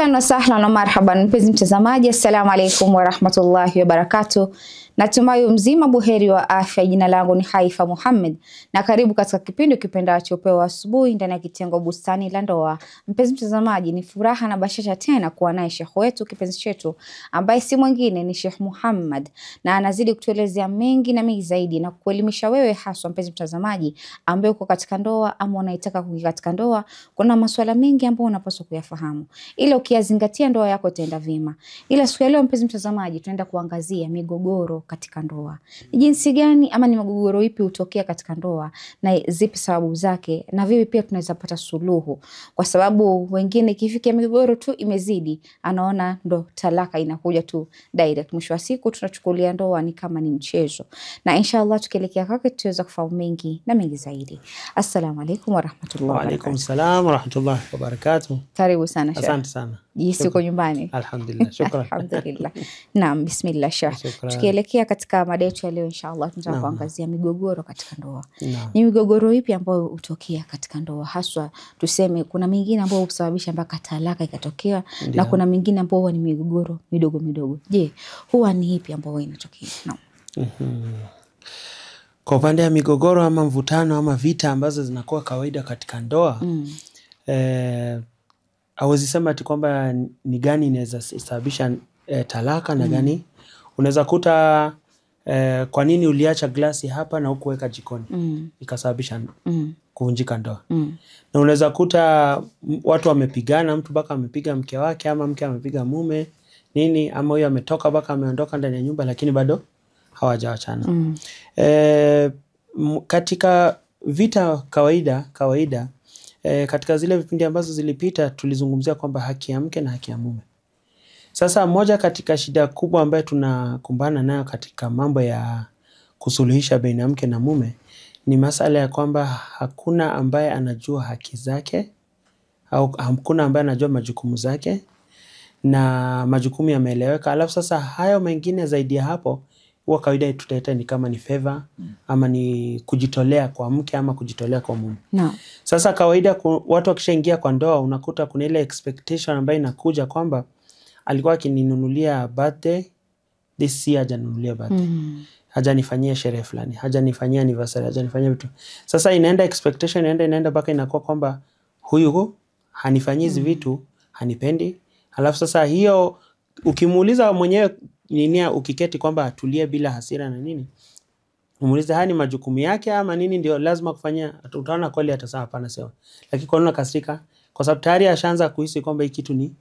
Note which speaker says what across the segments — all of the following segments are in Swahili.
Speaker 1: Ahlan wa sahlan wa marhaban mpenzi mtazamaji, assalamu alaikum wa rahmatullahi wa barakatuh. Natumai mzima buheri wa afya. Jina langu ni Haifa Muhammad na karibu katika kipindi kipendacho Upewa Asubuhi ndani ya kitengo Bustani la Ndoa. Mpenzi mtazamaji, ni furaha na bashasha tena kuwa naye Sheikh wetu kipenzi chetu ambaye si mwingine ni Sheikh Muhammad, na anazidi kutuelezea mengi na mengi zaidi na kuelimisha wewe haswa mpenzi mtazamaji ambaye uko katika ndoa ama unaitaka kuingia katika ndoa. Kuna masuala mengi ambayo unapaswa kuyafahamu ili ukiyazingatia ndoa yako itaenda vyema. Ila siku ya leo mpenzi mtazamaji, tunaenda kuangazia migogoro katika ndoa. Ni jinsi gani ama ni migogoro ipi hutokea katika ndoa na zipi sababu zake, na vipi pia tunaweza pata suluhu, kwa sababu wengine ikifikia migogoro tu imezidi anaona ndo talaka inakuja tu direct. Mwisho wa siku tunachukulia ndoa ni kama ni mchezo, na inshallah tukielekea kwake tutaweza kufahamu mengi na mengi zaidi. Assalamu alaikum wa rahmatullahi wa barakatuh.
Speaker 2: Wa alaikum salam wa rahmatullahi wa barakatuh.
Speaker 1: Karibu sana Sheikh.
Speaker 2: Asante sana.
Speaker 1: Jinsi uko nyumbani?
Speaker 2: Alhamdulillah, shukran.
Speaker 1: Alhamdulillah. Naam, bismillah Sheikh. Tukielekea katika mada yetu ya leo inshallah tunataka kuangazia migogoro katika ndoa. Ni migogoro ipi ambayo hutokea katika ndoa? Haswa tuseme kuna mingine ambayo husababisha mpaka talaka ikatokea na kuna mingine ambayo huwa ni migogoro midogo midogo. Je, huwa ni ipi ambayo inatokea? Naam.
Speaker 2: Kwa upande ya migogoro ama mvutano ama vita ambazo zinakuwa kawaida katika ndoa, hawezi sema ati kwamba ni gani inaweza sababisha talaka na gani. Unaweza kuta kwa nini uliacha glasi hapa na hukuweka jikoni ikasababisha kuvunjika ndoa. Na unaweza kuta watu wamepigana, mtu baka amepiga mke wake ama mke amepiga mume nini, ama huyo ametoka baka ameondoka ndani ya nyumba lakini bado hawajaachana. Katika vita kawaida katika zile vipindi ambazo zilipita tulizungumzia kwamba haki ya mke na haki ya mume. Sasa moja katika shida kubwa ambayo tunakumbana nayo katika mambo ya kusuluhisha baina ya mke na mume ni masala ya kwamba hakuna ambaye anajua haki zake au hakuna ambaye anajua majukumu zake na majukumu yameeleweka. Alafu sasa hayo mengine zaidi ya hapo huwa kawaida tutaita ni kama ni favor ama ni kujitolea kwa mke ama kujitolea kwa mume. Sasa kawaida watu wakishaingia kwa ndoa unakuta kuna ile expectation ambayo inakuja kwamba alikuwa akininunulia birthday, this year hajanunulia birthday. Hajanifanyia sherehe fulani, hajanifanyia anniversary, hajanifanyia vitu. Sasa inaenda expectation inaenda mpaka inakuwa kwamba huyu hanifanyii hizi vitu, hanipendi. Alafu sasa hiyo ukimuuliza mwenyewe nini, ukiketi kwamba atulie bila hasira na nini, umuulize haya ni majukumu yake ama nini ndio lazima kufanyia, utaona kweli atasema hapana sawa. Lakini kwa nini kasirika? Kwa sababu tayari ashaanza kuhisi kwamba hiki kitu ni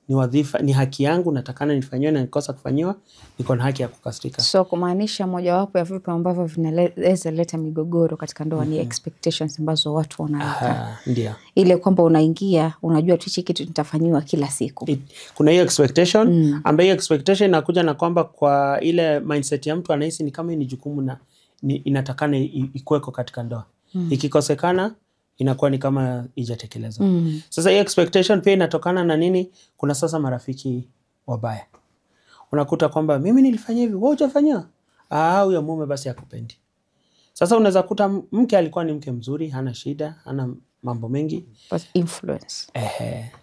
Speaker 2: wadhifa, ni haki yangu, natakana nifanywe na nikosa kufanywa, niko na haki ya kukasirika.
Speaker 1: So kumaanisha mojawapo ya vitu ambavyo vinaweza leta migogoro katika ndoa ni expectations ambazo watu wanaweka.
Speaker 2: Ndio. Ile
Speaker 1: kwamba unaingia unajua tu hichi kitu nitafanywa kila siku.
Speaker 2: Kuna hiyo expectation ambayo expectation inakuja na kwamba kwa ile mindset ya mtu anahisi ni kama ni jukumu na inatakana ikuweko katika ndoa. Ikikosekana inakuwa ni kama ijatekelezwa. Sasa hii expectation pia inatokana na nini? Kuna sasa marafiki wabaya. Unakuta kwamba mimi nilifanya hivi, wewe hujafanya. Huyo mume basi hakupendi. Sasa unaweza kuta mke alikuwa ni mke mzuri, hana shida, hana mambo mengi,
Speaker 1: but influence.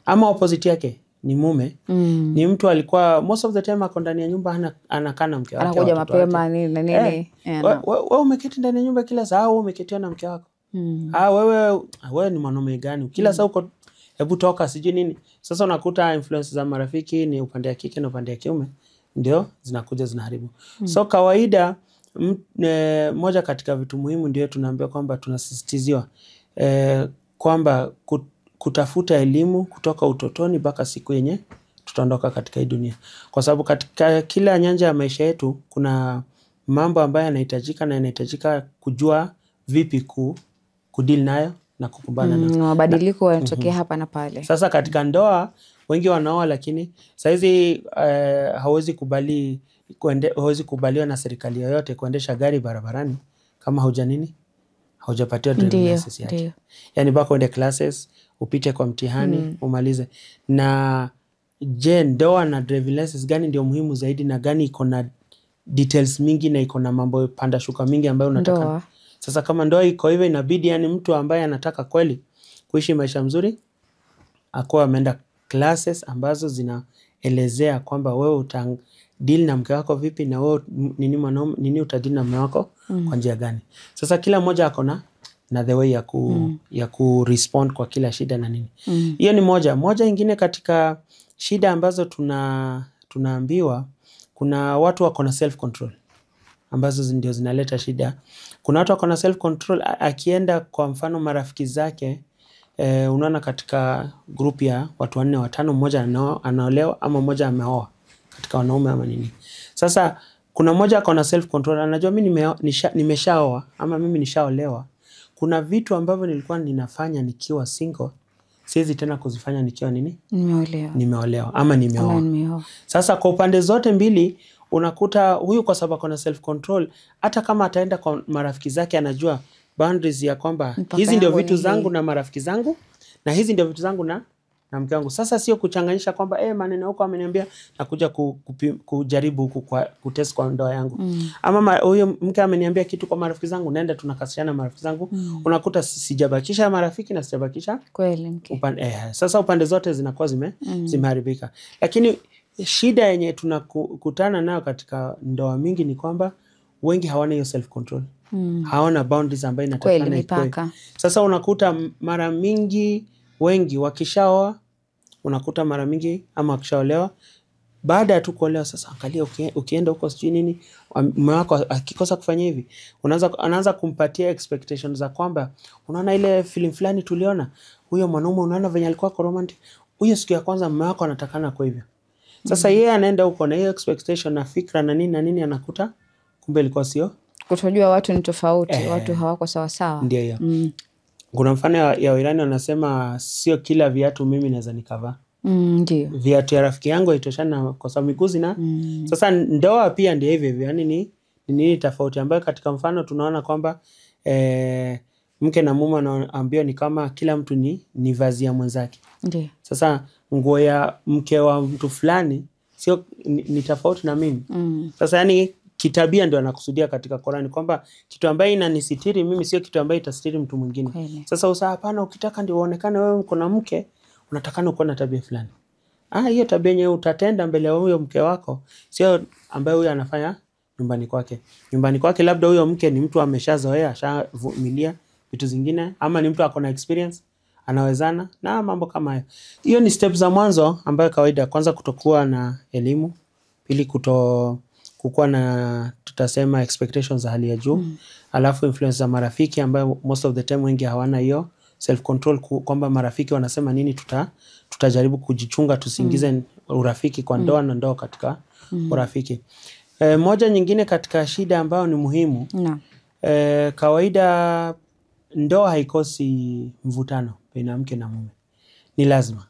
Speaker 2: Ama opposite yake ni mume. Ni mtu alikuwa most of the time ako ndani ya nyumba, anakaa na mke wake.
Speaker 1: Anakuja mapema nini na nini.
Speaker 2: Wewe umeketi ndani ya nyumba kila saa, wewe umeketi na mke wako. Wewe ni mwanaume gani? Kila saa uko hebu toka siji nini. Sasa unakuta influence za marafiki ni upande ya kike na upande ya kiume ndio zinakuja zinaharibu. So kawaida moja katika vitu muhimu ndio tunaambiwa kwamba tunasisitiziwa kwamba kutafuta elimu kutoka utotoni mpaka siku yenye tutaondoka katika hii dunia. Kwa sababu katika kila nyanja ya maisha yetu kuna mambo ambayo yanahitajika na yanahitajika kujua vipi kudeal nayo na kukumbana nayo.
Speaker 1: Mabadiliko yanatokea hapa na pale.
Speaker 2: Sasa katika ndoa wengi wanaoa lakini saizi hawezi kubaliwa na serikali yoyote kuendesha gari barabarani kama haujapatiwa driving license yake. Yaani baka uende classes, upite kwa mtihani, umalize. Na je, ndoa na driving license gani ndio muhimu zaidi na gani iko na details mingi na iko na mambo panda shuka mingi ambayo unataka? Sasa kama ndoa iko hivyo inabidi yani mtu ambaye anataka kweli kuishi maisha mzuri akuwa ameenda classes ambazo zinaelezea kwamba wewe utadeal na mke wako vipi na wewe nini utadeal na mume wako kwa njia gani. Sasa kila mmoja ako na the way ya ku respond kwa kila shida na nini. Hiyo ni moja ingine katika shida ambazo tunaambiwa, kuna watu wako na self control ambazo ndio zinaleta shida. Kuna watu wako na self control, akienda kwa mfano marafiki zake, unaona katika group ya watu 4 5, mmoja anaolewa ama mmoja ameoa katika wanaume ama nini. Sasa kuna mmoja ako na self control, anajua mimi nimeshaoa ama mimi nishaolewa. Kuna vitu ambavyo nilikuwa ninafanya nikiwa single, siwezi tena kuzifanya nikiwa nimeolewa ama nimeoa. Sasa kwa upande zote mbili unakuta huyu kwa sababu kuna self control, hata kama ataenda kwa marafiki zake anajua boundaries ya kwamba hizi ndio vitu zangu na marafiki zangu na hizi ndio vitu zangu na mke wangu. Sasa sio kuchanganyisha kwamba maneno huko ameniambia na kuja kujaribu huku kutest kwa ndoa yangu. Ama huyo mke ameniambia kitu kwa marafiki zangu, naenda tunakasiana marafiki zangu. Unakuta sijabakisha marafiki na sijabakisha
Speaker 1: kweli mke.
Speaker 2: Sasa upande zote zinakuwa zimeharibika. Lakini shida yenye tunakutana nayo katika ndoa mingi ni kwamba wengi hawana hiyo self control. Hawana boundaries ambayo inatakana ikuwe. Sasa unakuta mara mingi wengi wakishaoa, unakuta mara mingi ama wakishaolewa, baada ya tu kuolewa sasa angalia ukienda huko sijui nini, mume wako akikosa kufanya hivi, anaanza kumpatia expectations za kwamba unaona ile film fulani tuliona, huyo mwanaume unaona venye alikuwa romantic, huyo siku ya kwanza mume wako anatakana kwa hivyo. Sasa yeye anaenda huko na hiyo expectation na fikra na nini anakuta kumbe ilikuwa sio.
Speaker 1: Kutojua watu ni tofauti, watu hawako sawa sawa.
Speaker 2: Ndio hiyo. Kuna mfano ya Wairani wanasema sio kila viatu mimi naweza nikavaa.
Speaker 1: Ndio.
Speaker 2: Viatu ya rafiki yangu haitoshana kwa sababu miguzi na. Sasa ndoa pia ndio hivyo, yani ni tofauti ambayo katika mfano tunaona kwamba mke na mume wanaambiwa ni kama kila mtu ni vazi ya mwenzake.
Speaker 1: Ndio.
Speaker 2: Sasa nguo ya mke wa mtu fulani sio ni tofauti na mimi. Sasa yani kitabia ndio anakusudia katika Qur'ani kwamba kitu ambaye inanisitiri mimi sio kitu ambaye itasitiri mtu mwingine. Sasa hapana, ukitaka ndio uonekane wewe uko na mke, unatakana uko na tabia fulani. Hiyo tabia yenyewe utatenda mbele ya huyo mke wako sio ambaye huyo anafanya nyumbani kwake. Nyumbani kwake labda huyo mke ni mtu ameshazoea, ashavumilia vitu zingine, ama ni mtu ako na experience, anawezana na mambo kama hayo. Hiyo ni steps za mwanzo ambayo kawaida. Kwanza kutokuwa na elimu, pili kukuwa na tutasema expectations za hali ya juu, alafu influence za marafiki ambayo most of the time wengi hawana hiyo self control kwamba marafiki wanasema nini tutajaribu kujichunga tusiingize urafiki kwa ndoa na ndoa katika urafiki. Moja nyingine katika shida ambayo ni muhimu, kawaida ndoa haikosi mvutano baina mke na mume, ni lazima.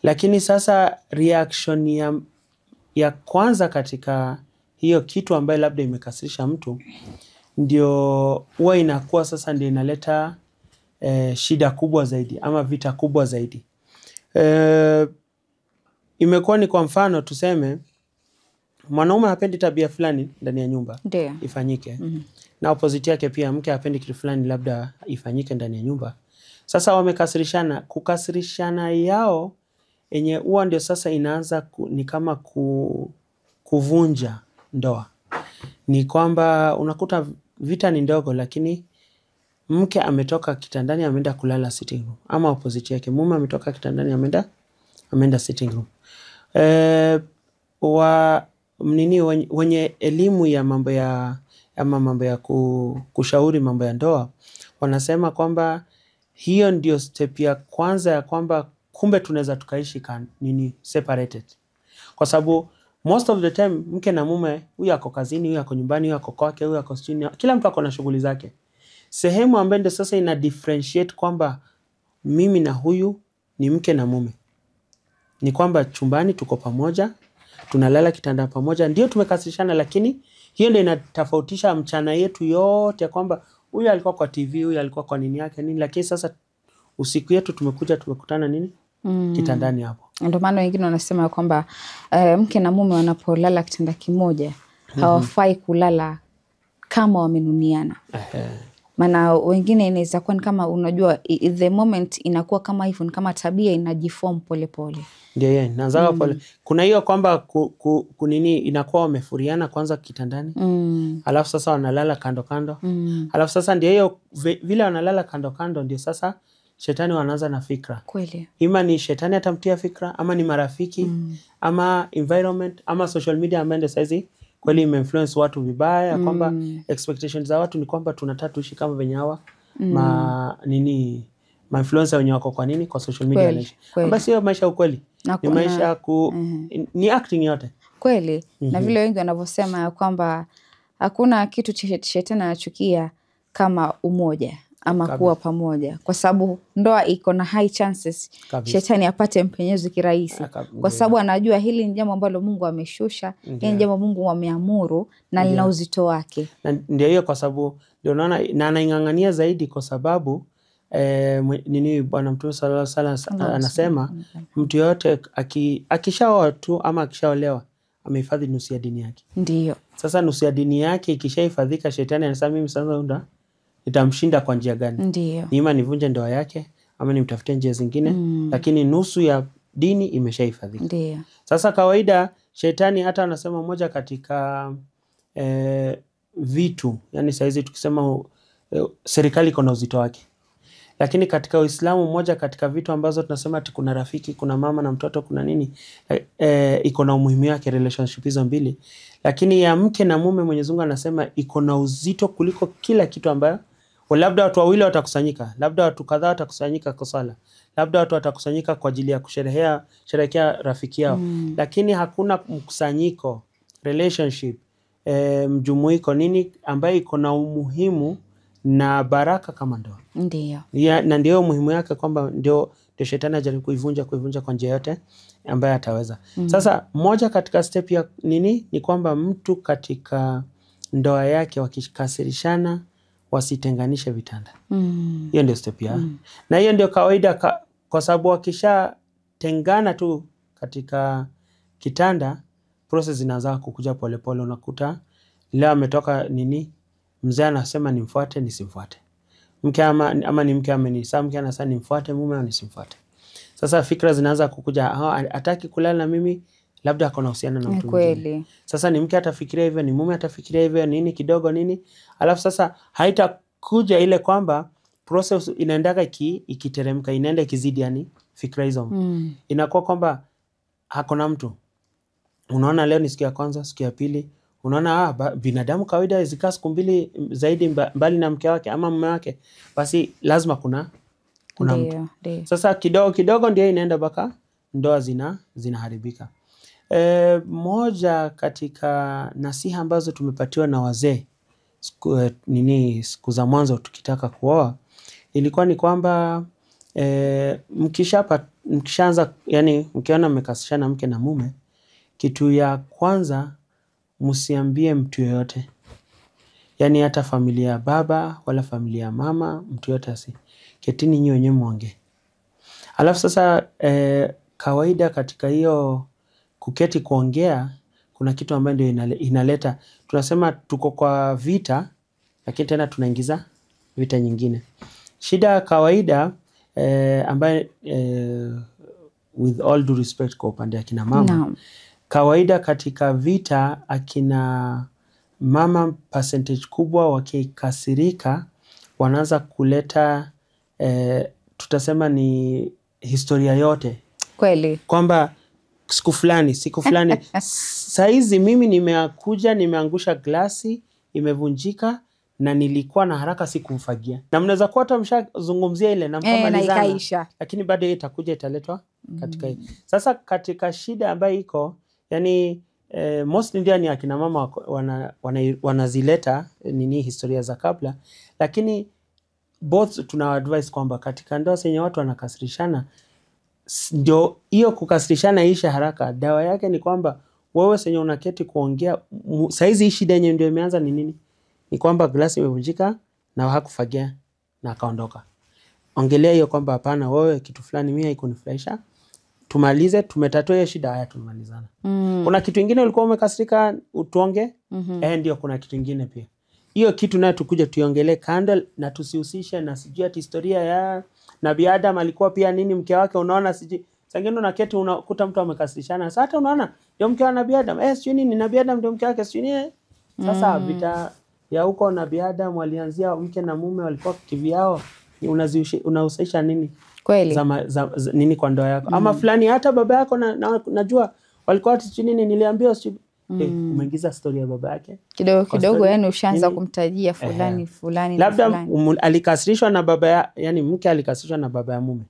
Speaker 2: Lakini sasa reaction ya kwanza katika hiyo kitu ambayo labda imekasirisha mtu ndio huwa inakuwa sasa ndio inaleta shida kubwa zaidi ama vita kubwa zaidi. Imekuwa ni kwa mfano tuseme mwanaume hapendi tabia fulani ndani ya nyumba ifanyike, na opposite yake pia mke hapendi kitu fulani labda ifanyike ndani ya nyumba. Sasa wamekasirishana, kukasirishana yao yenye huwa ndio sasa inaanza ni kama kuvunja ndoa. Ni kwamba unakuta vita ni ndogo, lakini mke ametoka kitandani ameenda kulala sitting room, ama opposite yake mume ametoka kitandani ameenda sitting room. Wenye elimu ya mambo ya kushauri mambo ya ndoa wanasema kwamba hiyo ndio step ya kwanza ya kwamba kumbe tunaweza tukaishi separated, kwa sababu most of the time mke na mume, huyu ako kazini, huyu ako nyumbani, huyu ako kwake, huyu ako chini, kila mtu ako na shughuli zake. Sehemu ambayo ndio sasa ina differentiate kwamba mimi na huyu ni mke na mume ni kwamba chumbani tuko pamoja, tunalala kitanda pamoja, ndio tumekasirishana, lakini hiyo ndio inatofautisha mchana yetu yote kwamba huyu alikuwa kwa TV, huyu alikuwa kwa nini yake nini, lakini sasa usiku yetu tumekutana nini kitandani hapo.
Speaker 1: Ndio maana wengine wanasema kwamba mke na mume wanapolala kitanda kimoja hawafai kulala kama wamenuniana. Maana wengine inaweza kuwa kama unajua the moment inakuwa kama hivyo, ni kama tabia inajiform polepole.
Speaker 2: Ndio inaanza pole. Kuna hiyo kwamba kunini inakuwa wamefuriana kwanza kitandani. Alafu sasa wanalala kando kando. Alafu sasa ndio hiyo vile wanalala kando kando ndio sasa shetani wanaanza na fikra.
Speaker 1: Kweli.
Speaker 2: Ima ni shetani atamtia fikra, ama ni marafiki, ama environment, ama social media ambayo ndio saizi kweli imeinfluence watu vibaya, kwamba expectations za watu ni kwamba tunataka tuishi kama venye hawa influencer wenye wako kwa nini kwa social media anaishi. Basi sio maisha ukweli. Ni maisha ni acting yote.
Speaker 1: Kweli. Na vile wengi wanavyosema ya kwamba hakuna kitu shetani anachukia kama umoja ama kuwa pamoja, kwa sababu ndoa iko na high chances shetani apate mpenyezo kirahisi, kwa sababu anajua hili ni jambo ambalo Mungu ameshusha, hili ni jambo Mungu ameamuru na lina uzito wake.
Speaker 2: Ndio hiyo, kwa sababu ndio naona na anaingangania zaidi, kwa sababu Bwana Mtume sallallahu alaihi wasallam anasema mtu yote akishaoa tu ama akishaolewa amehifadhi nusu ya dini yake.
Speaker 1: Ndio.
Speaker 2: Sasa nusu ya dini yake ikishahifadhika, shetani anasema mimi sasa nitamshinda kwa njia gani?
Speaker 1: Ndio.
Speaker 2: Ima nivunje ndoa yake ama nimtafutie njia zingine, lakini nusu ya dini imeshahifadhika.
Speaker 1: Ndio.
Speaker 2: Sasa kawaida shetani hata anasema moja katika vitu, yani saizi tukisema serikali iko na uzito wake. Lakini katika Uislamu moja katika vitu ambazo tunasema ati kuna rafiki, kuna mama na mtoto, kuna nini, iko na umuhimu wake relationship hizo mbili. Lakini ya mke na mume Mwenyezi Mungu anasema iko na uzito kuliko kila kitu ambayo labda watu wawili watakusanyika, labda watu kadhaa watakusanyika kwa sala, labda watu watakusanyika kwa ajili ya kusherehekea rafiki yao. Lakini hakuna mkusanyiko, relationship, mjumuiko nini ambayo iko na umuhimu na baraka kama ndoa.
Speaker 1: Ndio.
Speaker 2: Na ndio muhimu yake, kwamba ndio shetani ajaribu kuivunja kwa njia yote ambayo ataweza. Sasa moja katika step ya nini ni kwamba mtu katika ndoa yake wakikasirishana wasitenganishe vitanda. Hiyo ndio step ya. Na hiyo ndio kawaida kwa sababu wakishatengana tu katika kitanda, process inaanza kukuja polepole. Unakuta leo ametoka mzee anasema nimfuate nisimfuate. Mke ama ni mke amenisa, mke anasema nimfuate mume au nisimfuate. Sasa fikra zinaanza kukuja, hataki kulala na mimi, labda ako na uhusiano na mtu mwingine. Sasa ni mke atafikiria hivyo, ni mume atafikiria hivyo, nini kidogo nini. Alafu sasa haitakuja ile kwamba process inaendaga ikiteremka, inaenda ikizidi, yani fikra hizo. Inakuwa kwamba hakuna mtu. Unaona leo ni siku ya kwanza, siku ya pili, unaona binadamu kawaida zikaa siku mbili zaidi mbali na mke wake ama mume wake, basi lazima kuna mtu. Sasa kidogo kidogo ndio inaenda mpaka ndoa zinaharibika. Moja katika nasiha ambazo tumepatiwa na wazee siku za mwanzo tukitaka kuoa, ilikuwa ni kwamba mkishaanza, yani mkiona mmekasishana mke na mume, kitu ya kwanza msiambie mtu yoyote, yani hata familia ya baba wala familia ya mama, mtu yote ketini nyinyi wenyewe muongee. Alafu sasa kawaida katika hiyo kuketi kuongea, kuna kitu ambayo ndio inaleta, tunasema tuko kwa vita, lakini tena tunaingiza vita nyingine. Shida kawaida ambayo with all due respect kwa upande ya kina mama, kawaida katika vita akina mama percentage kubwa wakikasirika wanaanza kuleta tutasema ni historia yote.
Speaker 1: Kweli.
Speaker 2: Kwamba siku fulani saizi mimi nimeangusha glasi imevunjika na nilikuwa na haraka sikumfagia. Na mnaweza kuwa hata mshazungumzia ile na mkamalizana, lakini bado itakuja italetwa katika hii. Sasa katika shida ambayo iko, yani mostly ndio ni akina mama wanazileta historia za kabla, lakini both tuna advice kwamba katika ndoa zenye watu wanakasirishana, ndio hiyo kukasirishana isha haraka, dawa yake ni kwamba wewe senye unaketi kuongea, saizi hii shida yenyewe ndio imeanza ni nini? Ni kwamba glasi imevunjika na hakufagia na akaondoka. Ongelea hiyo kwamba hapana, wewe kitu fulani mimi haikunifurahisha, tumalize, tumetatua hiyo shida, haya tumalizana. Kuna kitu kingine ulikuwa umekasirika utuonge, ndio kuna kitu kingine pia. hiyo kitu nayo tukuje tuiongelee kando na tusihusishe na sijui ati historia ya Nabii Adam alikuwa pia nini mke wake, unaona sijui. Sangeno na keti unakuta mtu amekasirishana. Sasa hata unaona ndio mke wa Nabii Adam. Sijui nini Nabii Adam ndio mke wake sijui nini. Sasa vita ya huko Nabii Adam walianzia mke na mume walikuwa kivyao. Unahusisha nini?
Speaker 1: Kweli.
Speaker 2: Nini kwa ndoa yako? Ama fulani hata baba yako najua walikuwa sijui nini niliambiwa sijui. Umeingiza story ya baba yake
Speaker 1: kidogo yani ushaanza kumtajia fulani
Speaker 2: labda alikasirishwa na baba yani mke alikasirishwa na baba ya mume,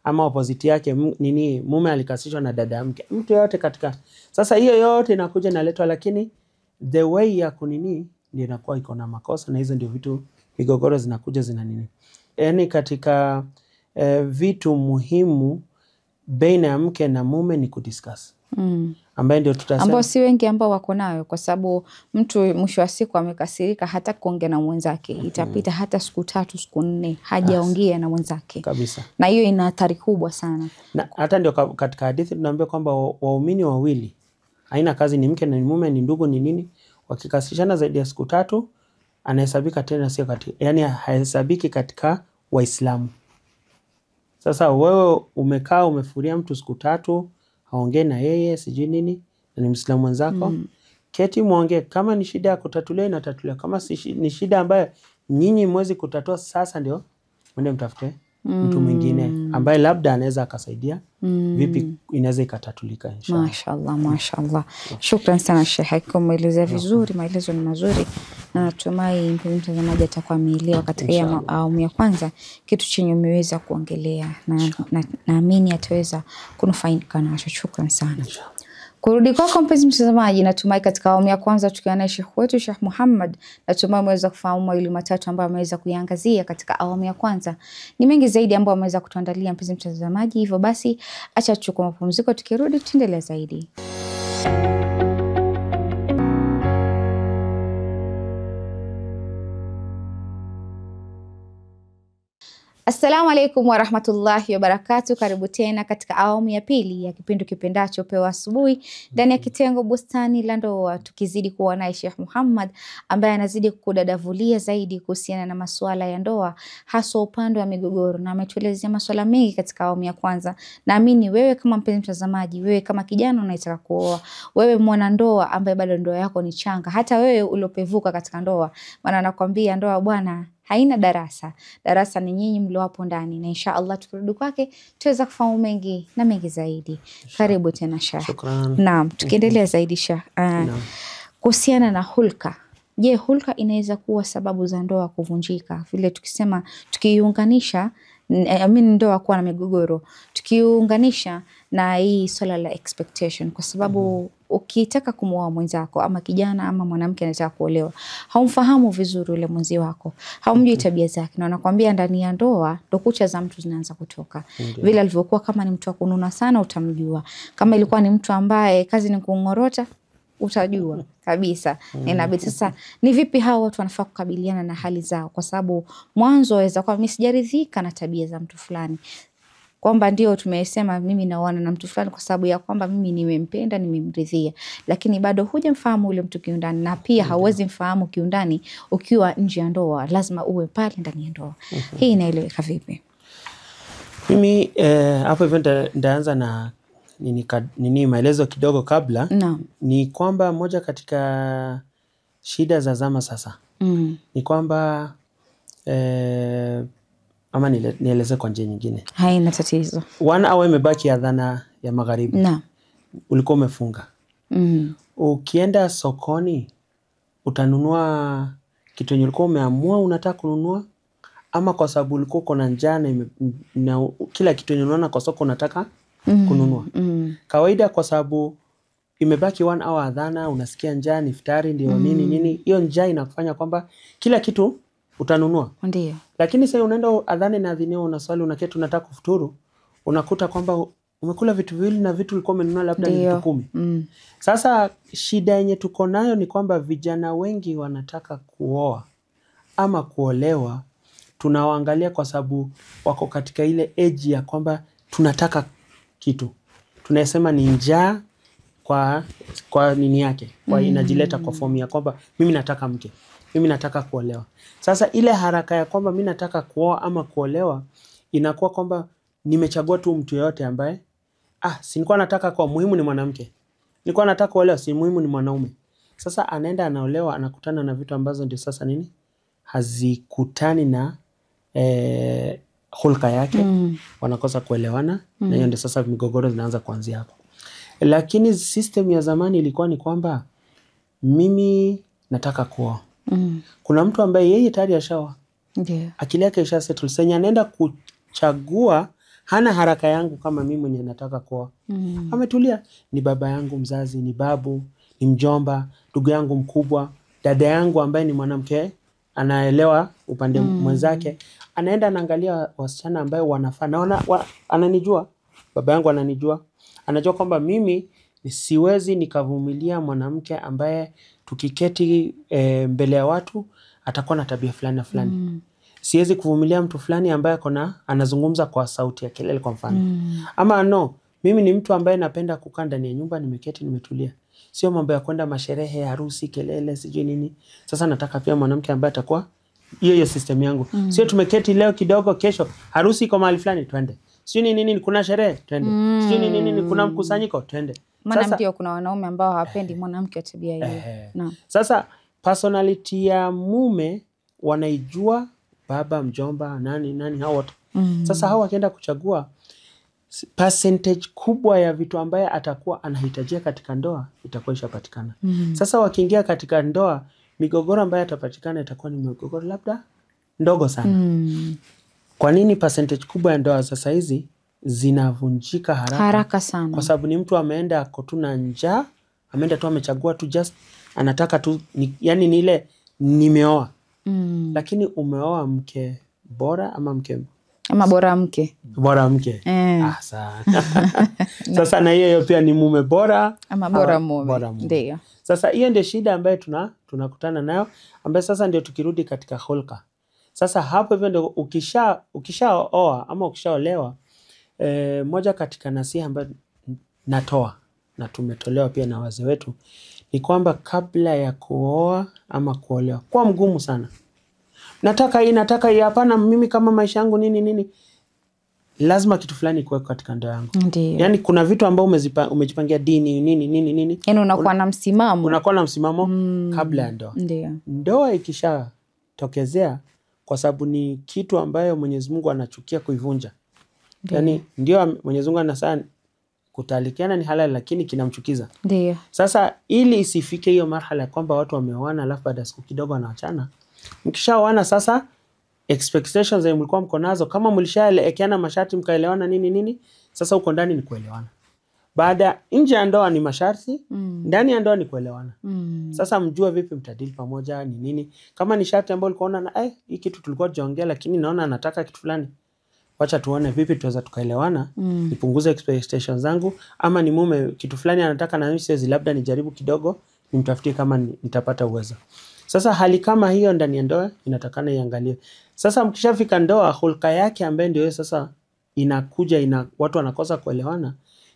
Speaker 2: ama opposite yake nini mume alikasirishwa na dada ya mke, mtu yote katika. Sasa hiyo yote inakuja inaletwa, lakini the way ya kunini ndio inakuwa iko na makosa, na hizo ndio vitu migogoro zinakuja zina nini. Yani katika vitu muhimu baina ya mke na mume ni kudiscuss. Ambaye ndio tutasema
Speaker 1: ambao si wengi ambao wako nayo, kwa sababu mtu mwisho wa siku amekasirika hata kuongea na mwenzake. Itapita hata siku 3 siku 4 hajaongea na mwenzake
Speaker 2: kabisa,
Speaker 1: na hiyo ina athari kubwa sana. Na
Speaker 2: hata ndio katika hadithi tunaambia kwamba waumini wawili haina kazi, ni mke na mume, ni ndugu, ni nini, wakikasirishana zaidi ya siku 3 anahesabika tena sio katika, yani hahesabiki katika Waislamu. Sasa wewe umekaa umefuria mtu siku 3 haongee na yeye sijui nini, na ni Muislamu mwenzako, keti muongee. Kama ni shida ya kutatulia inatatulia, kama ni shida ambayo nyinyi mwezi kutatua, sasa ndio mwende mtafute mtu mwingine ambaye labda anaweza akasaidia vipi inaweza ikatatulika inshallah.
Speaker 1: Mashaallah. Shukran sana Sheikh, kwa maelezo vizuri, maelezo ni mazuri, na natumai mtazamaji atakuwa ameelewa katika awamu ya kwanza kitu chenye umeweza kuongelea, na naamini ataweza kunufaika nacho. Shukran sana. Kurudi kwako mpenzi mtazamaji, natumai katika awamu ya kwanza tukiwa na Sheikh wetu Sheikh Muhammad, natumai umeweza kufahamu mawili matatu ambayo ameweza kuiangazia katika awamu ya kwanza. Ni mengi zaidi ambayo ameweza kutuandalia mpenzi mtazamaji, hivyo basi acha tuchukue mapumziko, tukirudi tuendelee zaidi. Assalamu alaikum wa rahmatullahi wa barakatuh. Karibu tena katika awamu ya pili ya kipindi kipendacho Pewa Asubuhi ndani ya kitengo Bustani la Ndoa, tukizidi kuwa naye Sheikh Muhammad ambaye anazidi kudadavulia zaidi kuhusiana na masuala ya ndoa, hasa upande wa migogoro, na ametuelezea masuala mengi katika awamu ya kwanza. Naamini wewe kama mpenzi mtazamaji, wewe kama kijana unayetaka kuoa, wewe mwana ndoa ambaye bado ndoa yako ni changa, hata wewe uliopevuka katika ndoa, maana nakwambia ndoa bwana haina darasa. Darasa ni nyinyi mliowapo ndani, na inshallah tukirudi kwake tuweza kufahamu mengi na mengi zaidi. Karibu tena Sheikh.
Speaker 2: Shukran.
Speaker 1: Naam, tukiendelea zaidi Sheikh. Kuhusiana na hulka. Je, hulka inaweza kuwa sababu za ndoa kuvunjika? Vile tukisema tukiunganisha ndoa kuwa na migogoro, tukiunganisha na hii swala la expectation, kwa sababu ukitaka kumuoa mwenzako, ama kijana ama mwanamke anataka kuolewa, haumfahamu vizuri ule mwenzi wako, haumjui tabia zake, na anakuambia ndani ya ndoa ndo kucha za mtu zinaanza kutoka. Vile alivyokuwa, kama ni mtu wa kununa sana utamjua, kama ilikuwa ni mtu ambaye kazi ni kungorota utajua kabisa. Inabidi sasa ni vipi hao watu wanafaa kukabiliana na hali zao, kwa sababu mwanzo waweza kwa mimi sijaridhika na tabia za mtu fulani, kwamba ndio tumesema mimi naoana na mtu fulani kwa sababu ya kwamba mimi nimempenda, nimemridhia, lakini bado hujamfahamu ule mtu kiundani, na pia hauwezi mfahamu kiundani ukiwa nje ya ndoa, lazima uwe pale ndani ya ndoa. Hii inaeleweka vipi?
Speaker 2: Mimi hapo hivyo ndaanza na nini maelezo kidogo kabla. Ni kwamba moja katika shida za zama sasa ni kwamba ama nieleze kwa njia nyingine,
Speaker 1: haina tatizo.
Speaker 2: 1 hour imebaki adhana ya magharibi. Ulikuwa umefunga. Ukienda sokoni utanunua kitu yenye ulikuwa umeamua unataka kununua, ama kwa sababu ulikuwa uko na njaa na kila kitu yenye unaona kwa soko unataka kununua. Kawaida kwa sababu imebaki 1 hour adhana, unasikia njaa, ni iftari ndio nini, hiyo njaa inakufanya kwamba kila kitu utanunua.
Speaker 1: Ndio.
Speaker 2: Lakini sasa unaenda adhana na adhiniwa, unaswali, unaketi, unataka kufuturu, unakuta kwamba umekula vitu viwili na vitu ulikuwa umenunua labda ni vitu 10. Sasa shida yenye tuko nayo ni kwamba vijana wengi wanataka kuoa ama kuolewa, tunawaangalia kwa sababu wako katika ile age ya kwamba tunataka kitu. Tunasema ni njaa kwa nini yake, kwa inajileta kwa fomu ya kwamba mimi nataka mke. mimi nataka kuolewa. Sasa ile haraka ya kwamba mimi nataka kuoa ama kuolewa inakuwa kwamba nimechagua tu mtu yote ambaye si nilikuwa nataka kwa muhimu ni mwanamke. Nilikuwa nataka kuolewa, si muhimu ni mwanaume. Sasa anaenda anaolewa, anakutana na vitu ambazo ndio sasa nini? Hazikutani na hulka yake. Wanakosa kuelewana na hiyo ndio sasa migogoro zinaanza kuanzia hapo. Lakini system ya zamani ilikuwa ni kwamba mimi nataka kuoa. Kuna mtu ambaye yeye tayari ashaoa.
Speaker 1: Ndio.
Speaker 2: Akili yake isha settle. Sasa anaenda kuchagua, hana haraka yangu kama mimi mwenye nataka kuoa. Ametulia, ni baba yangu mzazi, ni babu, ni mjomba, ndugu yangu mkubwa, dada yangu ambaye ni mwanamke anaelewa upande mwenzake. Anaenda anaangalia wasichana ambao wanafaa. Naona ananijua, baba yangu ananijua. Anajua kwamba mimi siwezi nikavumilia mwanamke ambaye tukiketi mbele ya watu atakuwa na tabia fulani na fulani. Siwezi kuvumilia mtu fulani ambaye anazungumza kwa sauti ya kelele kwa mfano. Ama mimi ni mtu ambaye napenda kukaa ndani ya nyumba, nimeketi nimetulia. Sio mambo ya kwenda masherehe, harusi, kelele, sijui nini. Sasa nataka pia mwanamke ambaye atakuwa hiyo system yangu. Sio tumeketi leo kidogo, kesho harusi iko mahali fulani twende. Sio nini kuna sherehe twende. Sio nini kuna mkusanyiko twende.
Speaker 1: Maana ndio kuna wanaume ambao hawapendi mwanamke wa tabia hiyo.
Speaker 2: Sasa personality ya mume wanaijua, baba, mjomba, nani hao wote. Sasa hao wakienda kuchagua, percentage kubwa ya vitu ambaye atakuwa anahitajia katika ndoa itakuwa ishapatikana. Sasa wakiingia katika ndoa, migogoro ambayo atapatikana itakuwa ni migogoro labda ndogo sana. Kwa nini percentage kubwa ya ndoa sasa hizi zinavunjika haraka sana? Kwa sababu ni mtu ameenda ako tu na njaa, ameenda tu amechagua tu just anataka tu yani ni ile nimeoa. Lakini umeoa mke bora ama
Speaker 1: bora mke?
Speaker 2: Bora mke. Sasa na hiyo pia ni mume bora
Speaker 1: ama bora mume. Ndio.
Speaker 2: Sasa hiyo ndio shida ambayo tunakutana nayo, ambayo sasa ndio tukirudi katika hulka. Sasa hapo hivyo ndio ukishaoa ama ukishaolewa, moja katika nasiha ambayo natoa na tumetolewa pia na wazee wetu ni kwamba kabla ya kuoa ama kuolewa, kwa mgumu sana. Nataka hii hapana, mimi kama maisha yangu nini. Lazima kitu fulani kuwe katika ndoa yangu. Yaani kuna vitu ambao umejipangia dini nini.
Speaker 1: Yaani unakuwa na msimamo.
Speaker 2: Unakuwa na msimamo kabla ya ndoa. Ndoa ikishatokezea, kwa sababu ni kitu ambayo Mwenyezi Mungu anachukia kuivunja. Yaani ndio Mwenyezi Mungu anasema kutalikiana ni halali lakini kinamchukiza. Sasa ili isifike hiyo marhala kwamba watu wameoana alafu baada ya siku kidogo wanaachana. Mkishaoana sasa expectations zenye mlikuwa mko nazo, kama mlishaelekeana masharti mkaelewana nini, sasa uko ndani ni kuelewana. Baada nje ya ndoa ni masharti, ndani ya ndoa ni kuelewana. Sasa mjue vipi mtadili pamoja ni nini. Kama ni sharti ambayo ulikuwa unaona hii kitu tulikuwa tujaongea lakini naona anataka kitu fulani, wacha tuone vipi tuweza tukaelewana, nipunguze expectations zangu. Ama ni mume kitu fulani anataka na mimi labda nijaribu kidogo, nimtafutie kama nitapata uwezo. Sasa hali kama hiyo ndani ya ndoa inatakana iangaliwe. Sasa mkishafika ndoa, hulka yake ambaye ndio sasa inakuja watu wanakosa kuelewana,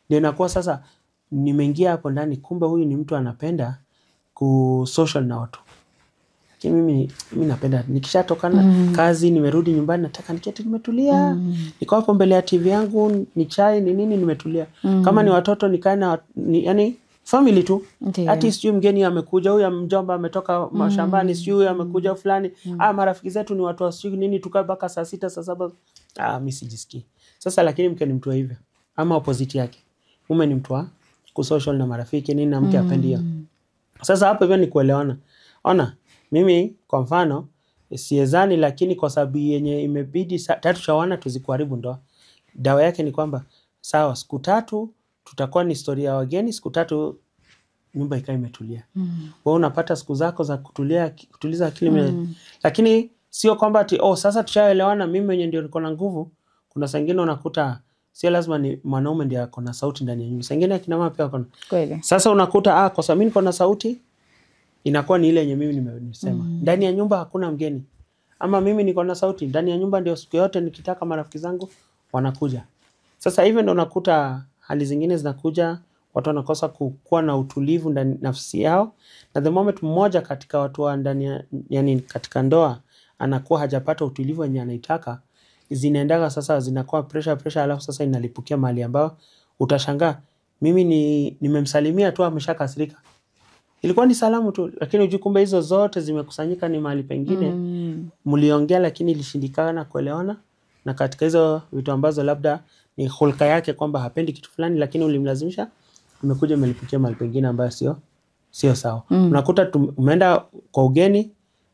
Speaker 2: ndio inakuwa sasa nimeingia hapo ndani, kumbe huyu ni mtu anapenda social na watu. Lakini mimi napenda nikishatoka kazi nimerudi nyumbani nataka niketi nimetulia. Niko hapo mbele ya TV yangu, ni chai ni nini nimetulia. Kama ni watoto nikae na yani family tu. Ati sijui mgeni amekuja, huyu mjomba ametoka mashambani, sijui huyu amekuja fulani. Marafiki zetu ni watu wa sijui nini, tukae mpaka saa 6 saa 7. Mimi sijisikii. Sasa lakini mke ni mtu wa hivyo. Ama opposite yake. Mume ni mtu wa kusocial na marafiki nini na mke apendi hiyo. Sasa hapo hivyo ni kuelewana. Ona, mimi kwa mfano siezani, lakini kwa sababu yenye imebidi tatu chawana tuzikuharibu ndoa. Dawa yake ni kwamba sawa, siku 3 tutakuwa ni historia ya wageni, siku 3 nyumba ikae imetulia. Wewe unapata siku zako za kutuliza akili. Lakini sio kwamba ati sasa tushaelewana mimi mwenyewe ndio niko na nguvu. Kuna saa nyingine unakuta sio lazima ni mwanaume ndiye ako na sauti ndani ya nyumba. Saa nyingine akina mama pia wako. Sasa unakuta kwa sababu mimi niko na sauti inakuwa ni ile yenye mimi nimesema. Ndani ya nyumba hakuna mgeni. Ama mimi niko na sauti ndani ya nyumba ndio siku yote nikitaka marafiki zangu wanakuja. Sasa hivyo ndio unakuta hali zingine zinakuja, watu wanakosa kuwa na utulivu ndani nafsi yao, na the moment mmoja katika watu wa ndani yani katika ndoa anakuwa hajapata utulivu wenye anaitaka, zinaendaga sasa zinakuwa pressure, alafu sasa inalipukia mahali ambao utashangaa mimi nimemsalimia tu ameshakasirika. Ilikuwa ni salamu tu, lakini ujikumbe hizo zote zimekusanyika ni mahali pengine. Mliongea lakini ilishindikana kuelewana, na katika hizo vitu ambazo labda ni hulka yake kwamba hapendi kitu fulani, lakini ulimlazimisha, umekuja umelipikia mahali pengine ambayo sio sawa. Unakuta umeenda kwa ugeni,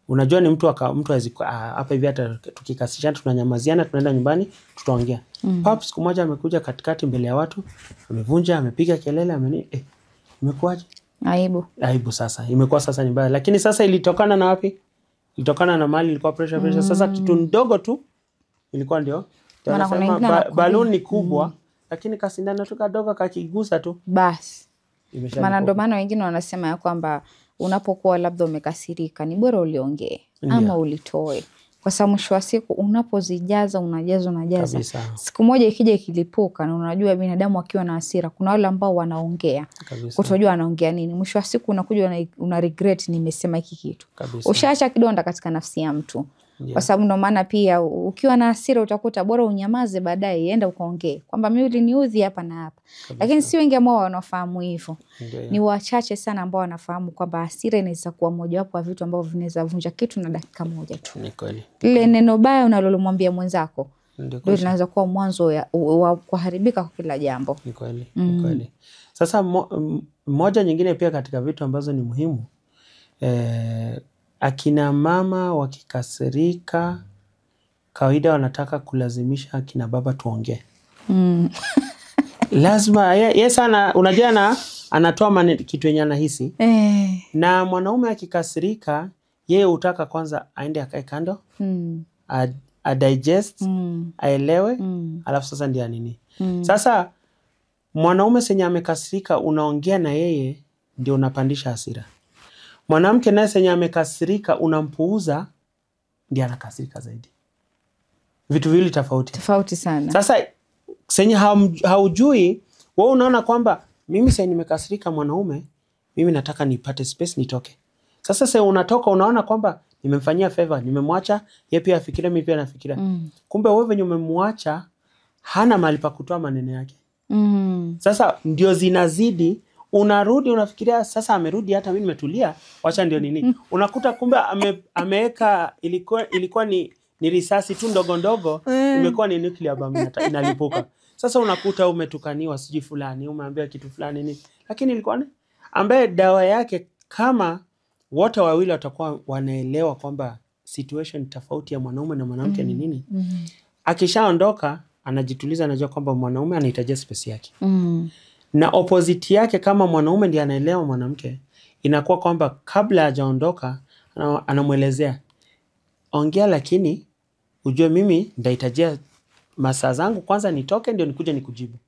Speaker 2: unajua ni mtu hapa hivi hata tukikasishana tunanyamaziana, tunaenda nyumbani tutaongea. Paps siku moja amekuja katikati mbele ya watu, amevunja, amepiga kelele, imekuwaje? Aibu sasa. Imekuwa sasa ni mbaya. Lakini sasa ilitokana na wapi? Ilitokana na mali, ilikuwa pressure. Sasa kitu ndogo tu ilikuwa ndio. Tunasema balloon ni kubwa, lakini kasindano tu kadogo kakigusa tu
Speaker 1: basi. Maana ndio maana wengine wanasema ya kwamba unapokuwa labda umekasirika ni bora uliongee ama ulitoe. Kwa sababu mwisho wa siku unapozijaza unajaza. Siku moja ikija ikilipuka, na unajua binadamu akiwa na hasira kuna wale ambao wanaongea. Kutojua anaongea nini. Mwisho wa siku unakuja una regret nimesema hiki kitu. Ushaacha kidonda katika nafsi ya mtu. Kwa sababu ndio maana pia ukiwa na hasira utakuta bora unyamaze, baadaye enda ukaongee kwamba mimi uliniudhi hapa na hapa. Lakini si wengi ambao wanafahamu hivyo. Ni wachache sana ambao wanafahamu kwamba hasira inaweza kuwa mojawapo wa vitu ambavyo vinaweza vunja kitu na dakika moja tu.
Speaker 2: Ni kweli.
Speaker 1: Ile neno baya unalomwambia mwenzako ndio linaweza kuwa mwanzo wa kuharibika kwa kila jambo.
Speaker 2: Ni kweli. Ni kweli. Sasa moja nyingine pia katika vitu ambazo ni muhimu, akina mama wakikasirika kawaida wanataka kulazimisha akina baba tuongee. Lazima yeye sana unajua anatoa kitu yenye anahisi. Na mwanaume akikasirika yeye hutaka kwanza aende akae kando, digest, aelewe, alafu sasa ndio nini. Sasa mwanaume senye amekasirika unaongea na yeye ndio unapandisha hasira. Mwanamke naye senye amekasirika unampuuza ndiye anakasirika zaidi. Vitu vile tofauti sana. Sasa senye haujui wewe unaona kwamba mimi sasa nimekasirika mwanaume, mimi nataka nipate space nitoke. Sasa sasa unatoka unaona kwamba nimemfanyia favor, nimemwacha yeye pia afikirie mimi pia nafikiria. Kumbe wewe venye umemwacha hana mahali pa kutoa maneno yake. Sasa ndio zinazidi, unarudi unafikiria sasa amerudi hata mimi nimetulia, wacha ndio nini. Unakuta kumbe ameweka ilikuwa ni risasi tu ndogo imekuwa ni nuclear bomb inalipuka. Sasa unakuta umetukaniwa siji fulani, umeambia kitu fulani nini, lakini ilikuwa ni ambaye dawa yake kama wote wawili watakuwa wanaelewa kwamba situation tofauti ya mwanaume na mwanamke ni nini. Akishaondoka anajituliza, anajua kwamba mwanaume anahitaji space yake. Na opposite yake kama mwanaume ndiye anaelewa mwanamke, inakuwa kwamba kabla hajaondoka anamuelezea ongea, lakini ujue mimi ndahitajia masaa zangu kwanza nitoke ndio nikuje nikujibu.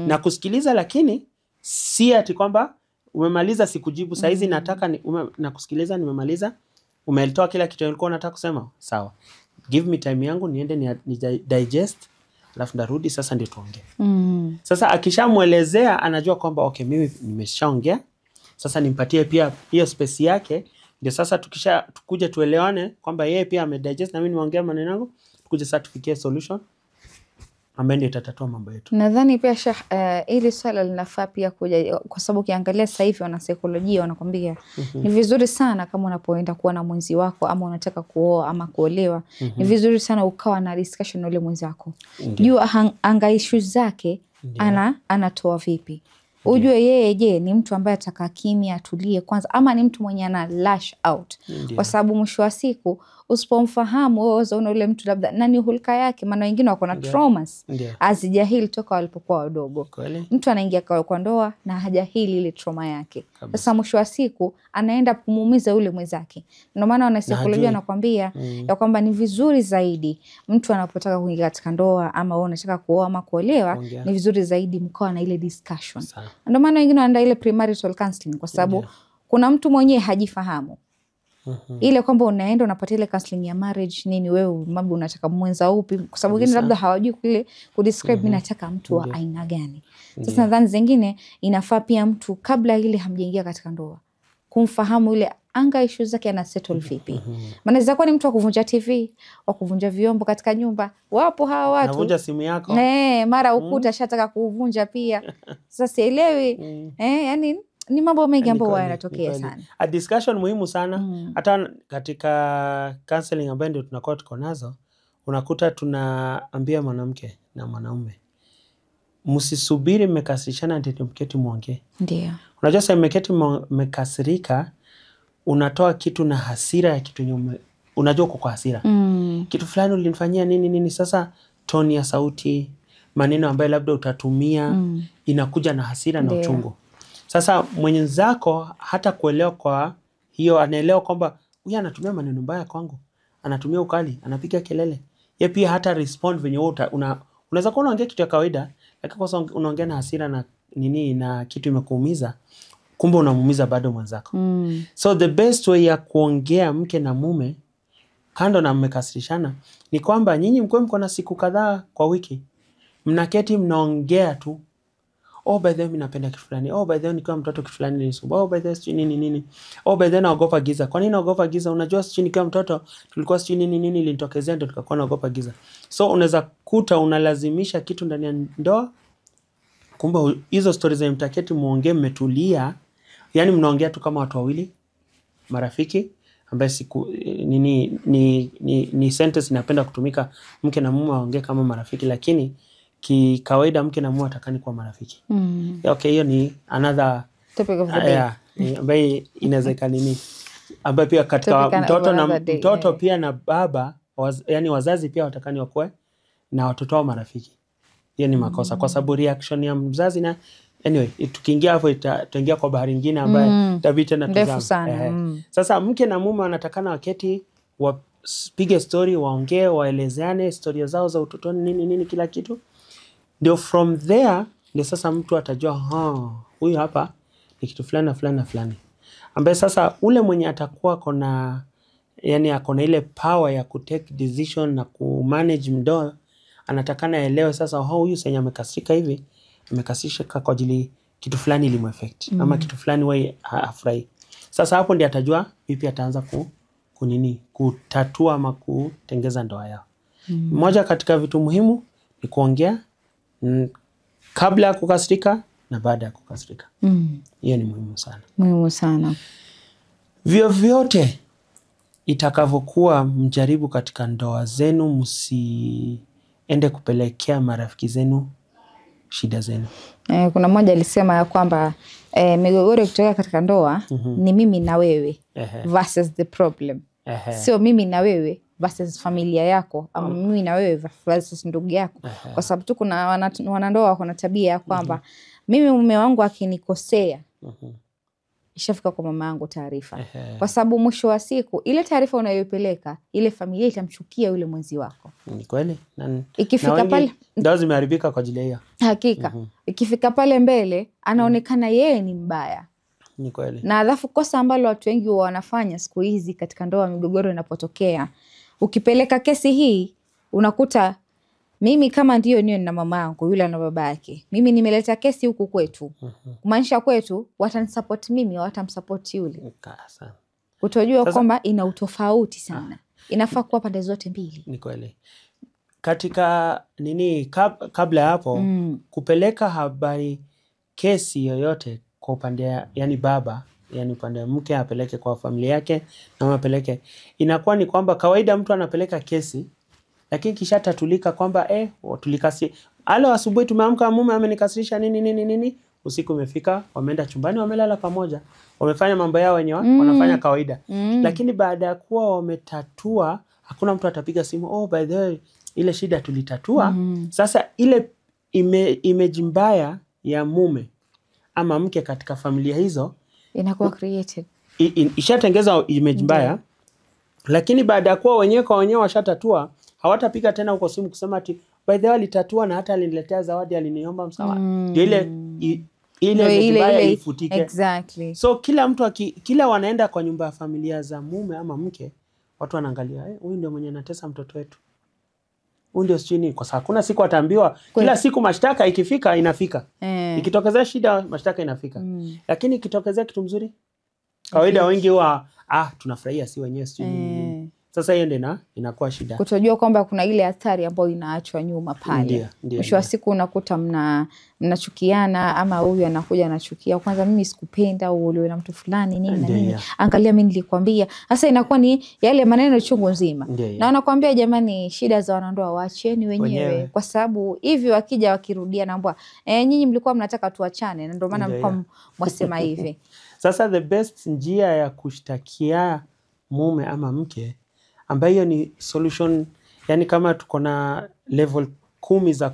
Speaker 2: Na kusikiliza, lakini si ati kwamba umemaliza sikujibu saa hizi nataka na kusikiliza nimemaliza, umelitoa kila kitu ulikuwa unataka kusema, sawa, give me time yangu niende ni digest, alafu ndarudi sasa ndio tuongee. Sasa akishamuelezea anajua kwamba okay mimi nimeshaongea, sasa nimpatie pia hiyo space yake, ndio sasa tukuje tuelewane kwamba yeye pia amedigest na mimi nimeongea maneno yangu, tukuje sasa tufikie solution ambayo ndio itatatua mambo yetu.
Speaker 1: Nadhani pia Sheikh, ili swala linafaa pia kuja, kwa sababu ukiangalia sasa hivi wana saikolojia wanakwambia ni vizuri sana kama unapoenda kuwa na mwenzi wako ama unataka kuoa ama kuolewa, ni vizuri sana ukawa na discussion na yule mwenzi wako. Jua anga issues zake anatoa vipi. Ujue yeye je ni mtu ambaye ataka kimya atulie kwanza ama ni mtu mwenye ana lash out. Kwa sababu mwisho wa siku usipomfahamu wewe unaona yule mtu labda nani hulka yake, maana wengine wako na traumas azijahili toka walipokuwa wadogo. Mtu anaingia kwa ndoa na hajahili ile trauma yake. Sasa mwisho wa siku anaenda kumuumiza yule mwenzake. Ndio maana wana saikolojia wanakuambia ya kwamba ni vizuri zaidi mtu anapotaka kuingia katika ndoa ama wewe unataka kuoa ama kuolewa, ni vizuri zaidi mkao na ile discussion. Ndio maana wengine wanaenda ile premarital counseling, kwa sababu kuna mtu mwenyewe hajifahamu. Ile kwamba unaenda unapata ile counseling ya marriage nini, wewe mambo unataka mwenza upi, kwa sababu wengine labda hawajui kule kudescribe mimi nataka mtu wa aina gani. Sasa nadhani zingine inafaa pia mtu kabla ile hamjaingia katika ndoa kumfahamu ile anga issues zake ana settle vipi. Maana zakuwa ni mtu wa kuvunja TV, wa kuvunja vyombo katika nyumba. Wapo hawa watu.
Speaker 2: Anavunja simu yako.
Speaker 1: Mara ukuta shataka kuvunja pia. Sasa sielewi. Yani ni mambo mengi ambayo yanatokea sana.
Speaker 2: A discussion muhimu sana. Hata katika counseling ambayo ndio tunakuwa tuko nazo, unakuta tunaambia mwanamke na mwanaume, msisubiri mmekasirishana ndio mketi muongee.
Speaker 1: Ndio.
Speaker 2: Unajua sasa mmeketi mmekasirika, unatoa kitu na hasira ya kitu nyume. Unajua uko kwa hasira. Kitu fulani ulinifanyia nini. Sasa toni ya sauti, maneno ambayo labda utatumia inakuja na hasira na uchungu. Sasa mwenzako hata kuelewa kwa hiyo, anaelewa kwamba huyu anatumia maneno mbaya kwangu, anatumia ukali, anapiga kelele. Yeye pia hata respond venye wewe unaweza kuwa unaongea kitu ya kawaida, lakini kwa sababu unaongea na hasira na nini na kitu imekuumiza, kumbe unamuumiza bado mwenzako. So the best way ya kuongea mke na mume kando na mmekasirishana ni kwamba nyinyi mko na siku kadhaa kwa wiki, mnaketi mnaongea tu. Oh, by the way mimi napenda kitu fulani. Oh, by the way nikiwa mtoto kitu fulani nilisumbua. Oh, by the way sijui nini. Oh, by the way naogopa giza. Kwa nini naogopa giza? Unajua sijui nikiwa mtoto tulikuwa sijui nini ilinitokezea ndio tukakuwa naogopa giza. So unaweza kuta unalazimisha kitu ndani ya ndoa. Kumbe hizo stories za mtaketi muongee mmetulia. Yani mnaongea tu kama watu wawili, marafiki, ambaye siku ni sentence inapenda kutumika mke na mume waongee kama marafiki, lakini kawaida mke na mume atakani kwa marafiki. Okay, hiyo ni another
Speaker 1: topic of the day.
Speaker 2: Ambaye inawezekana nini, ambaye pia katika mtoto pia na baba yani wazazi pia watakani wakue na watoto wao marafiki. Hiyo ni makosa kwa sababu reaction ya mzazi na anyway tukiingia hapo tutaingia kwa bahari nyingine ambaye tabita na tazama. Sasa mke na mume wanatakana waketi wapige story, waongee, waelezeane story zao za utotoni nini kila kitu. Ndio from there ndio sasa mtu atajua huyu hapa ni kitu fulani na fulani na fulani. Ambaye sasa ule mwenye atakuwa kona yani akona ile power ya kutake decision na kumanage ndoa, anatakana elewe sasa huyu senya amekasirika hivi, amekasirika kwa ajili kitu fulani ilimuaffect ama kitu fulani wewe hafurahi. Sasa hapo ndiye atajua vipi ataanza kutatua ama kutengeza ndoa yao. Moja katika vitu muhimu ni kuongea kabla ya kukasirika na baada ya kukasirika. Hiyo ni muhimu sana.
Speaker 1: Muhimu sana.
Speaker 2: Vyovyote itakavyokuwa mjaribu katika ndoa zenu, msiende kupelekea marafiki zenu shida zenu.
Speaker 1: Kuna mmoja alisema ya kwamba migogoro ikitokea katika ndoa ni mimi na wewe versus the problem. Sio mimi na wewe versus familia yako ama mimi na wewe versus ndugu yako. Kwa sababu tu kuna wanandoa wako na tabia ya kwamba mimi mume wangu akinikosea ishafika kwa mama yangu taarifa. Kwa sababu mwisho wa siku ile taarifa unayopeleka ile familia itamchukia yule mwenzi wako.
Speaker 2: Ni kweli.
Speaker 1: Ikifika pale
Speaker 2: ndoa zimeharibika kwa ajili hiyo.
Speaker 1: Hakika. Ikifika pale mbele anaonekana yeye ni mbaya.
Speaker 2: Ni kweli.
Speaker 1: Na alafu kosa ambalo watu wengi wanafanya siku hizi katika ndoa migogoro inapotokea, ukipeleka kesi hii unakuta mimi kama ndio na mama yangu yule na baba yake, mimi nimeleta kesi huku kwetu. Kumaanisha kwetu watanisupport mimi, watamsupport yule. Utojua kwamba ina utofauti sana. Inafaa kuwa pande zote mbili.
Speaker 2: Ni kweli. Katika kabla hapo kupeleka habari kesi yoyote kwa upande yani baba, yani upande mke apeleke kwa familia yake na mama apeleke, inakuwa ni kwamba kawaida mtu anapeleka kesi lakini kisha tatulika kwamba tulikasi ale asubuhi tumeamka mume amenikasirisha nini usiku umefika, wameenda chumbani wamelala pamoja, wamefanya mambo yao wenyewe wanafanya kawaida. Lakini baada ya kuwa wametatua hakuna mtu atapiga simu by the way ile shida tulitatua. Sasa ile image mbaya ya mume ama mke katika familia hizo
Speaker 1: inakuwa created,
Speaker 2: ishatengeza image mbaya. Lakini baada ya kuwa wenyewe kwa wenyewe washatatua, hawatapiga tena huko simu kusema ati by the way alitatua na hata aliniletea zawadi, aliniomba msamaha. Ndio ile ile ifutike.
Speaker 1: Exactly.
Speaker 2: So kila mtu kila wanaenda kwa nyumba ya familia za mume ama mke, watu wanaangalia, huyu ndio mwenye anatesa mtoto wetu. Huyu ndio sijui, kwa sababu kuna siku ataambiwa kila siku mashtaka ikifika inafika. Ikitokezea shida mashtaka inafika. Lakini ikitokezea kitu mzuri, kawaida wengi huwa tunafurahia si wenyewe sijui. Sasa hiyo ndio inakuwa shida.
Speaker 1: Kutojua kwamba kuna ile hatari ambayo inaachwa nyuma pale. Mwisho wa siku unakuta mnachukiana, ama huyu anakuja anachukia, kwanza mimi sikupenda au uliwe na mtu fulani nini na nini. Angalia mimi nilikwambia. Sasa inakuwa ni yale maneno chungu nzima. Na wanakuambia jamani, shida za wanandoa waacheni wenyewe. Kwa sababu hivi wakija wakirudia naomba nyinyi mlikuwa mnataka tuachane, na ndio maana mlikuwa mwasema hivi.
Speaker 2: Sasa the best njia ya kushtakia mume ama mke, ambayo hiyo ni solution, yani kama tuko na level 10 za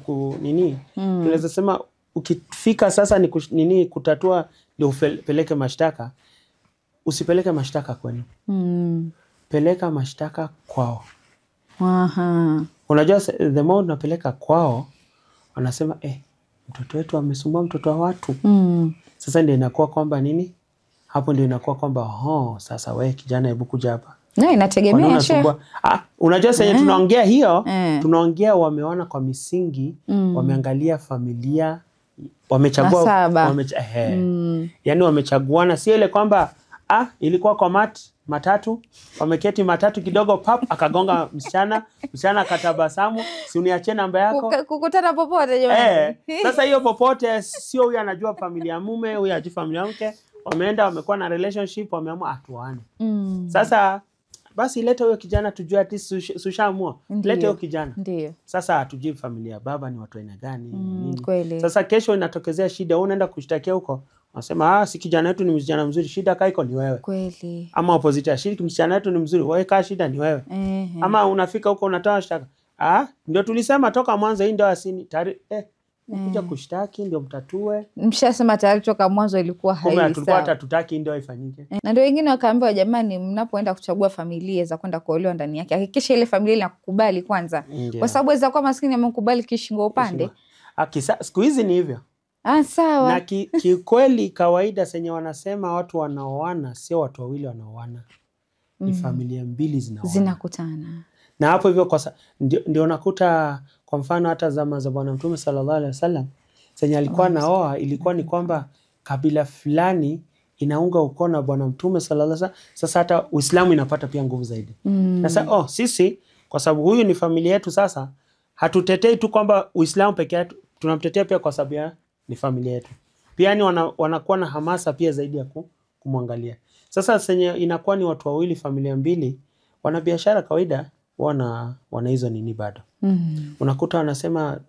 Speaker 2: tunaweza sema ukifika sasa ni kutatua ndio upeleke mashtaka. Usipeleke mashtaka kwenu. Peleka mashtaka kwao. Unajua the more unapeleka kwao, wanasema mtoto wetu amesumbua mtoto wa watu. Sasa ndio inakuwa kwamba hapo ndio inakuwa kwamba sasa wewe kijana hebu kuja hapa.
Speaker 1: Inategemea shehe.
Speaker 2: Unajua sasa tunaongea hiyo, tunaongea wameona kwa misingi, wameangalia familia, wamechagua yani wamechaguana, si ile kwamba ilikuwa kwa matatu, wameketi matatu kidogo akagonga msichana akatabasamu, si uniachie namba yako.
Speaker 1: Kukutana popote jamani.
Speaker 2: Sasa hiyo popote sio huyu anajua familia mume, huyu anajua familia mke, wameenda wamekuwa na relationship, wameamua tuane. Sasa basi leta huyo kijana tujue ati sushamua. Leta huyo kijana.
Speaker 1: Ndio.
Speaker 2: Sasa hatujui familia baba ni watu aina gani.
Speaker 1: Kweli.
Speaker 2: Sasa kesho inatokezea shida, unaenda kushtakia huko. Unasema si kijana wetu ni msichana mzuri, shida kaiko ni wewe.
Speaker 1: Kweli.
Speaker 2: Ama opposite, shiriki msichana wetu ni mzuri, wewe kaa shida ni wewe. Ama unafika huko unatoa shtaka. Ndio tulisema toka mwanzo hii ndio asini. Kuja kushtaki ndio mtatue.
Speaker 1: Mshasema tayari toka mwanzo ilikuwa haili sawa.
Speaker 2: Tulikuwa hatutaki ndio ifanyike.
Speaker 1: Na ndio wengine wakaambiwa jamani, mnapoenda kuchagua familia za kwenda kuolewa ndani yake, hakikisha ile familia inakukubali kwanza. Kwa sababu waweza kuwa maskini amekubali kishingo upande.
Speaker 2: Siku hizi ni hivyo.
Speaker 1: Sawa.
Speaker 2: Na kikweli kawaida senye wanasema watu wanaoana sio watu wawili wanaoana. Ni familia mbili
Speaker 1: zinakutana.
Speaker 2: Na hapo hivyo ndio unakuta kwa mfano hata zama za Bwana Mtume sallallahu alaihi wasallam, senye alikuwa naoa ilikuwa ni kwamba kabila fulani inaunga uko na Bwana Mtume sallallahu alaihi wasallam. Sasa hata Uislamu inapata pia nguvu zaidi. Sasa sisi kwa sababu huyu ni familia yetu, sasa hatutetei tu kwamba Uislamu pekee yake, tunamtetea pia kwa sababu ni familia yetu. Pia ni wanakuwa na hamasa pia zaidi ya kumwangalia. Sasa senye inakuwa ni watu wawili familia mbili, wana biashara kawaida, wana hizo bado. Unakuta wanasema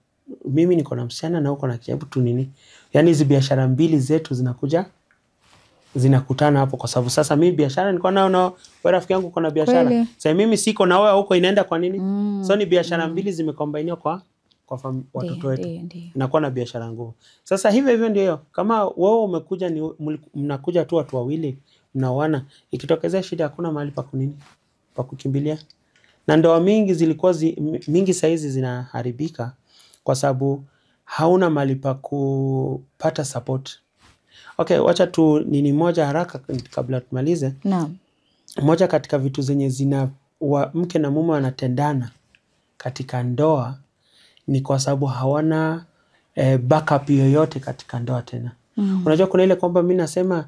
Speaker 2: mimi niko na msichana na uko na kiabu tu yani hizi biashara mbili zetu zinakutana hapo, kwa sababu sasa mimi biashara niko nayo na wewe rafiki yangu uko na biashara. Sasa mimi siko na wewe huko, inaenda kwa nini? So ni biashara mbili zimekombainia kwa watoto wetu. Inakuwa na biashara nguvu. Sasa hivyo ndio kama wewe umekuja mnakuja tu watu wawili mnaoana, ikitokezea shida hakuna mahali pa kukimbilia. Na ndoa mingi zilikuwa mingi saizi zinaharibika kwa sababu hauna mahali pa kupata support. Wacha tu moja haraka kabla tumalize.
Speaker 1: Naam.
Speaker 2: Moja katika vitu zenye mke na mume wanatendana katika ndoa ni kwa sababu hawana backup yoyote katika ndoa tena. Unajua kuna ile kwamba mimi nasema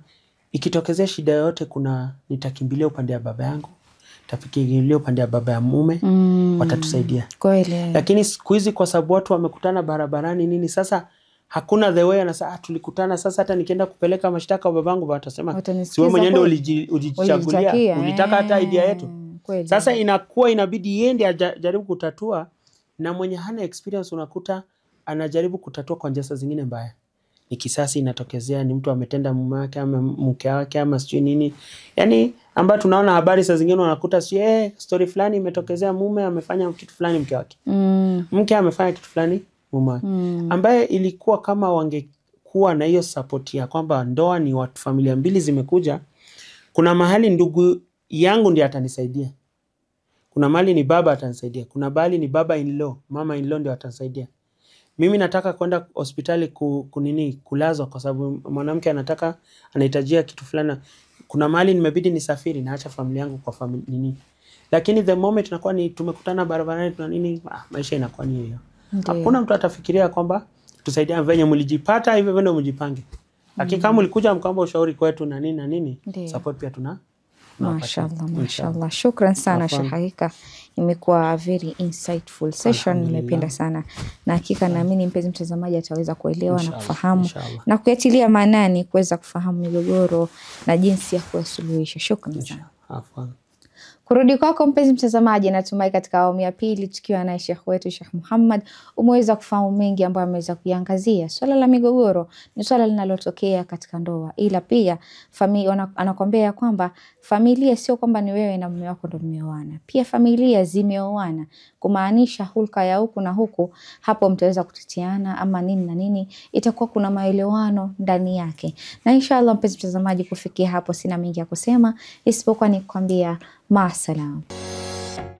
Speaker 2: ikitokezea shida yoyote nitakimbilia upande wa baba yangu, tafikirilia upande wa baba ya mume, watatusaidia.
Speaker 1: Kweli.
Speaker 2: Lakini siku hizi kwa sababu watu wamekutana barabarani sasa hakuna the way anasema tulikutana, sasa hata nikienda kupeleka mashtaka kwa babangu watasema si wewe mwenyewe ulijichagulia, ulitaka hata idea yetu.
Speaker 1: Kweli.
Speaker 2: Sasa inabidi yeye ajaribu kutatua, na mwenye hana experience unakuta anajaribu kutatua kwa njia zingine mbaya. Ni kisasi inatokezea, ni mtu ametenda mume wake ama mke wake ama sijui nini. Yani ambapo tunaona habari saa zingine unakuta story fulani imetokezea, mume amefanya kitu fulani mke wake. Mke amefanya kitu fulani mume wake. Ambaye ilikuwa kama wangekuwa na hiyo support ya kwamba ndoa ni watu familia mbili zimekuja, kuna mahali ndugu yangu ndiye atanisaidia. Kuna mahali ni baba atanisaidia. Kuna mahali ni baba in law, mama in law ndio atanisaidia. mimi nataka kwenda hospitali kulazwa kwa sababu mwanamke anahitajia kitu fulani, kuna mahali nimebidi nisafiri, naacha familia yangu kwa lakini the moment tunakuwa ni tumekutana barabarani tuna maisha inakuwa ni hiyo. Hakuna mtu atafikiria kwamba tusaidia venye mlijipata hivyo ndio mjipange. Lakini kama mlikuja mkaomba ushauri kwetu na nini support pia tuna.
Speaker 1: Mashallah. Shukran sana Sheikh, hakika imekuwa very insightful session, nimependa sana na hakika naamini mpenzi mtazamaji ataweza kuelewa na kufahamu na kuyatilia maanani kuweza kufahamu migogoro na jinsi ya kuisuluhisha. Shukran sana. Kurudi kwako mpenzi mtazamaji, natumai katika awamu ya pili tukiwa na Sheikh wetu Sheikh Muhammad umeweza kufahamu mengi ambayo ameweza kuiangazia. Swala la migogoro ni swala linalotokea katika ndoa, ila pia anakuambia kwamba familia sio kwamba ni wewe na mume wako ndio mmeoana, pia familia zimeoana, kumaanisha hulka ya huku na huku, hapo mtaweza kutitiana ama nini na nini, itakuwa kuna maelewano ndani yake. Na inshallah mpenzi mtazamaji, kufikia hapo sina mengi ya kusema isipokuwa ni kukwambia maasalam.